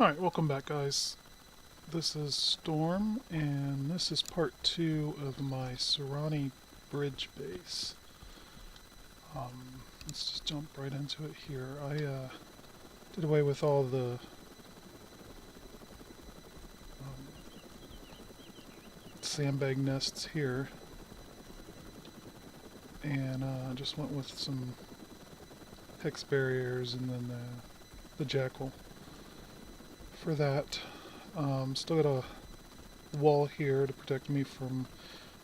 Alright, welcome back guys. This is Storm, and this is part 2 of my Sahrani bridge base. Let's just jump right into it here. I did away with all the sandbag nests here, and just went with some hex barriers and then the jackal for that. Still got a wall here to protect me from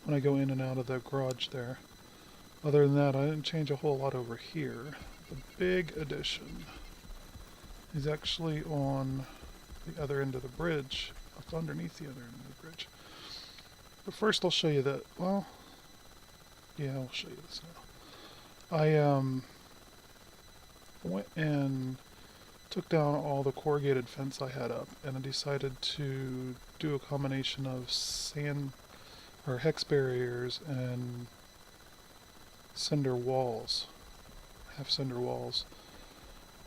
when I go in and out of the garage there. Other than that, I didn't change a whole lot over here. The big addition is actually on the other end of the bridge, up underneath the other end of the bridge. But first I'll show you that, well, yeah, I'll show you this now. I went and took down all the corrugated fence I had up, and I decided to do a combination of sand or hex barriers and cinder walls, half cinder walls.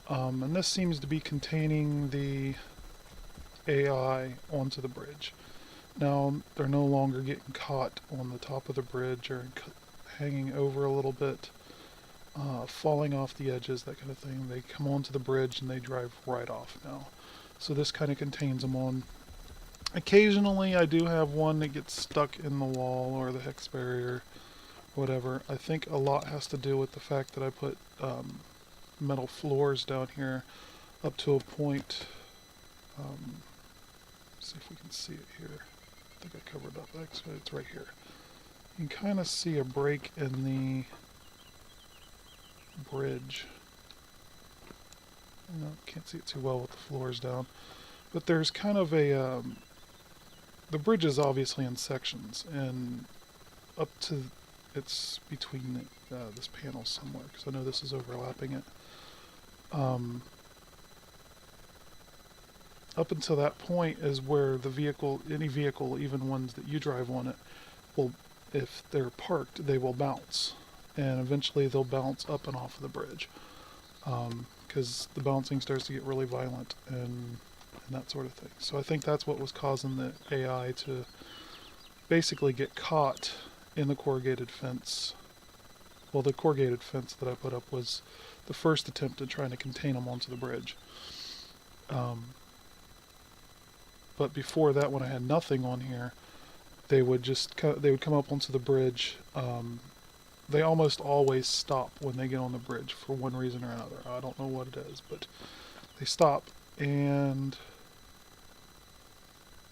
And this seems to be containing the AI onto the bridge. Now they're no longer getting caught on the top of the bridge or hanging over a little bit. Falling off the edges, that kind of thing. They come onto the bridge and they drive right off now. So this kind of contains them on. Occasionally I do have one that gets stuck in the wall or the hex barrier, whatever. I think a lot has to do with the fact that I put metal floors down here up to a point. See if we can see it here. I think I covered up. Actually, it's right here. You can kind of see a break in the bridge. Can't see it too well with the floors down, but there's kind of a the bridge is obviously in sections, and up to it's between this panel somewhere, because I know this is overlapping it. Up until that point is where the vehicle, any vehicle, even ones that you drive on it, will, if they're parked, they will bounce. And eventually they'll bounce up and off of the bridge, because the bouncing starts to get really violent and that sort of thing. So I think that's what was causing the AI to basically get caught in the corrugated fence. Well, the corrugated fence that I put up was the first attempt at trying to contain them onto the bridge. But before that, when I had nothing on here, they would come up onto the bridge. They almost always stop when they get on the bridge for one reason or another. I don't know what it is, but they stop, and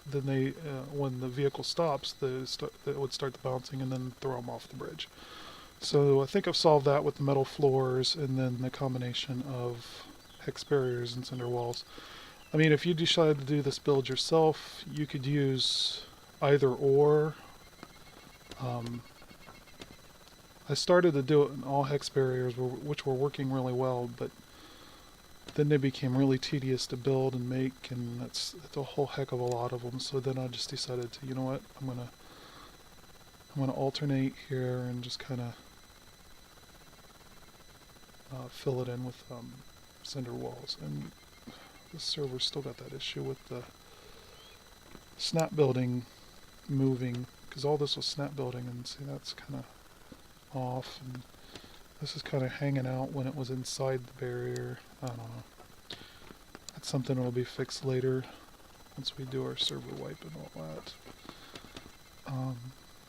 then they, when the vehicle stops, they would start the bouncing and then throw them off the bridge. So I think I've solved that with the metal floors and then the combination of hex barriers and cinder walls. I mean, if you decide to do this build yourself, you could use either or. I started to do it in all hex barriers, which were working really well, but then they became really tedious to build and make, and it's a whole heck of a lot of them. So then I just decided to, you know what, I'm gonna alternate here and just kind of fill it in with cinder walls. And this server's still got that issue with the snap building moving, because all this was snap building, and see, that's kind of off, and this is kind of hanging out when it was inside the barrier. I don't know. That's something that will be fixed later once we do our server wipe and all that.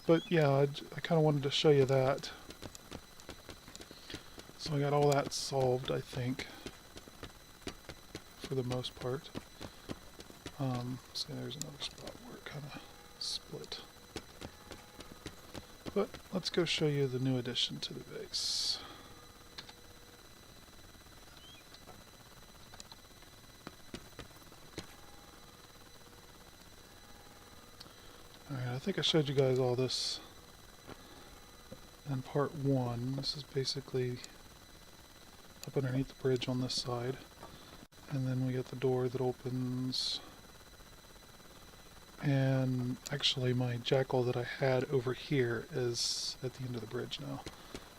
But yeah, I kind of wanted to show you that. So I got all that solved, I think, for the most part. See, there's another spot where it kind of split. But let's go show you the new addition to the base. Alright, I think I showed you guys all this in part 1. This is basically up underneath the bridge on this side. And then we get the door that opens. And actually my jackal that I had over here is at the end of the bridge now,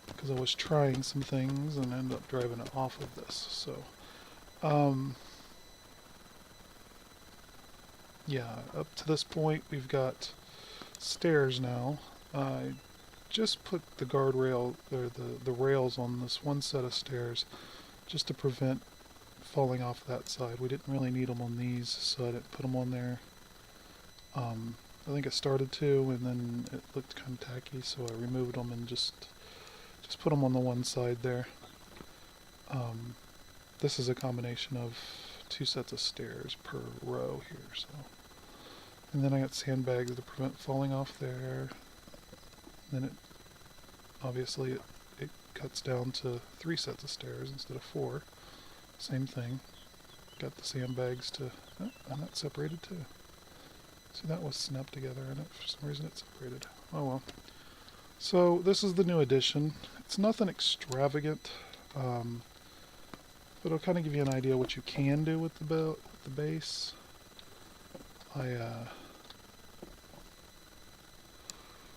because I was trying some things and ended up driving it off of this. So yeah, up to this point we've got stairs now. I just put the guardrail, or the rails on this one set of stairs just to prevent falling off that side. We didn't really need them on these, so I didn't put them on there. I think I started to, and then it looked kind of tacky, so I removed them and just put them on the one side there. This is a combination of two sets of stairs per row here, so. And then I got sandbags to prevent falling off there. Then it, obviously it cuts down to 3 sets of stairs instead of 4. Same thing. Got the sandbags to, oh, and that's separated too. See, that was snapped together and for some reason it's separated. Oh well. So this is the new addition. It's nothing extravagant, but it'll kind of give you an idea what you can do with the base. I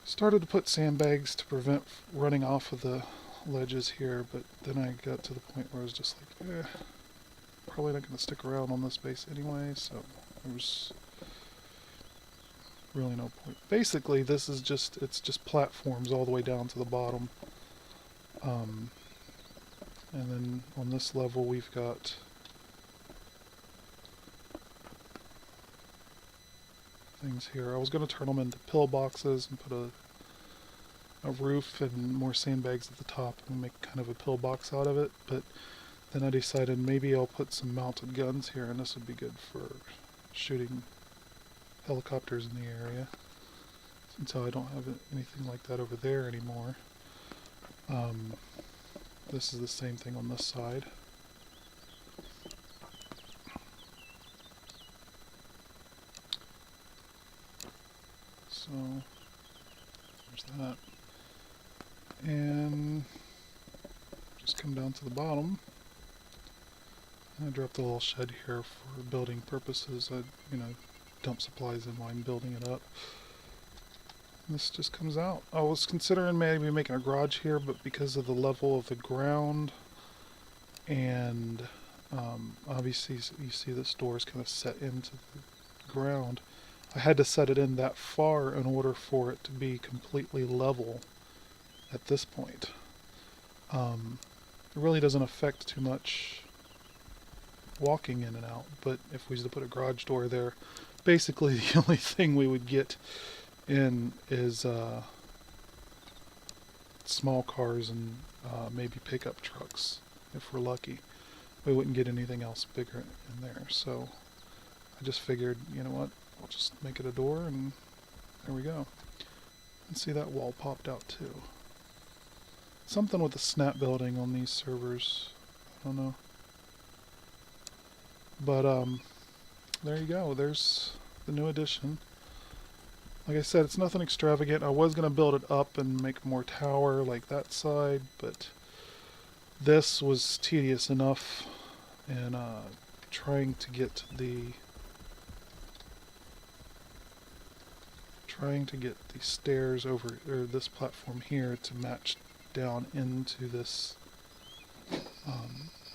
started to put sandbags to prevent running off of the ledges here, but then I got to the point where I was just like, probably not going to stick around on this base anyway, so there's really no point. Basically, this is it's just platforms all the way down to the bottom. And then on this level we've got things here. I was going to turn them into pillboxes and put a roof and more sandbags at the top and make kind of a pillbox out of it, but then I decided maybe I'll put some mounted guns here, and this would be good for shooting helicopters in the area, since I don't have anything like that over there anymore. This is the same thing on this side. So there's that. And just come down to the bottom. I dropped a little shed here for building purposes. I, dump supplies in while I'm building it up. And this just comes out. I was considering maybe making a garage here, but because of the level of the ground and obviously you see this door is kind of set into the ground, I had to set it in that far in order for it to be completely level at this point. It really doesn't affect too much walking in and out, but if we was to put a garage door there, basically the only thing we would get in is small cars and maybe pickup trucks if we're lucky. We wouldn't get anything else bigger in there, so I just figured, you know what, I'll just make it a door, and there we go. And see, that wall popped out too. Something with the snap building on these servers, I don't know. But there you go, there's the new addition. Like I said, it's nothing extravagant. I was going to build it up and make more tower like that side, but this was tedious enough, and trying to get the stairs over, or this platform here, to match down into this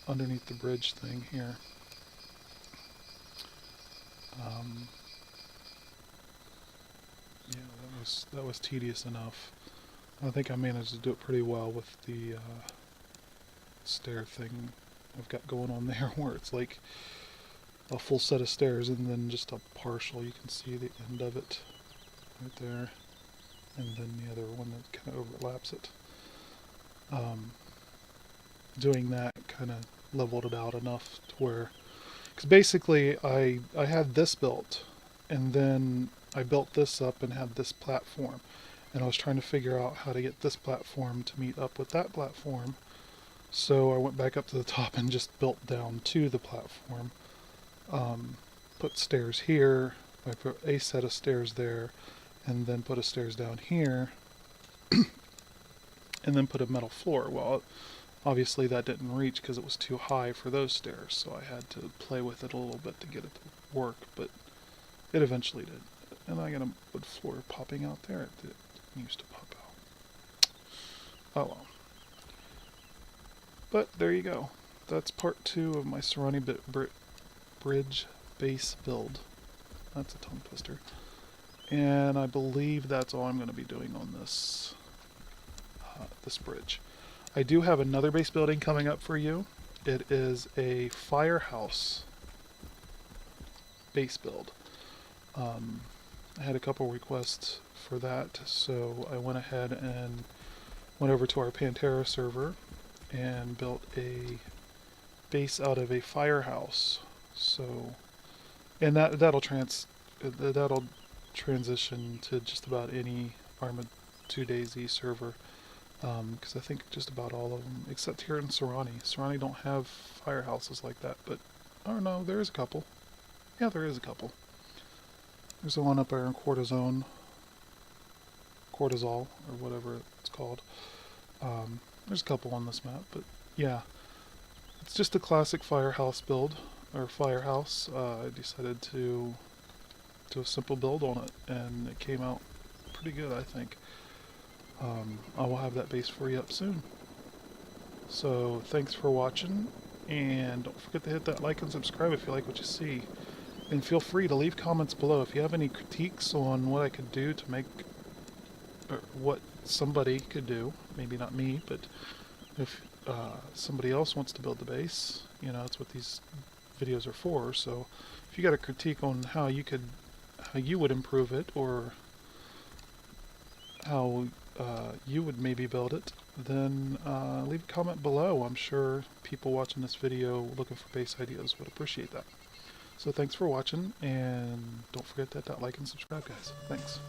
underneath the bridge thing here. Yeah, that was tedious enough. I think I managed to do it pretty well with the stair thing I've got going on there, where it's like a full set of stairs and then just a partial. You can see the end of it right there, and then the other one that kind of overlaps it. Doing that kind of leveled it out enough to where, because basically I had this built, and then I built this up and had this platform, and I was trying to figure out how to get this platform to meet up with that platform. So I went back up to the top and just built down to the platform. Put stairs here, I put a set of stairs there, and then put a stairs down here, and then put a metal floor. Well, obviously that didn't reach because it was too high for those stairs, so I had to play with it a little bit to get it to work, but it eventually did. And I got a wood floor popping out there. It didn't used to pop out. Oh well. But there you go. That's part 2 of my Sahrani bridge base build. That's a tongue twister. And I believe that's all I'm going to be doing on this bridge. I do have another base building coming up for you. It is a firehouse base build. I had a couple requests for that, so I went ahead and went over to our Pantera server and built a base out of a firehouse. So, and that'll transition to just about any Arma 2 DayZ server, because I think just about all of them, except here in Sahrani. Sahrani don't have firehouses like that, but I don't know, there is a couple. Yeah, there is a couple. There's the one up there in Cortisol, or whatever it's called. There's a couple on this map, but yeah, it's just a classic firehouse build, or firehouse. I decided to do a simple build on it, and it came out pretty good, I think. I will have that base for you up soon. So thanks for watching, and don't forget to hit that like and subscribe if you like what you see. And feel free to leave comments below if you have any critiques on what I could do to make, or what somebody could do. Maybe not me, but if somebody else wants to build the base, you know, that's what these videos are for. So if you got a critique on how you would improve it, or how you would maybe build it, then leave a comment below. I'm sure people watching this video looking for base ideas would appreciate that. So thanks for watching, and don't forget to hit that like and subscribe, guys. Thanks.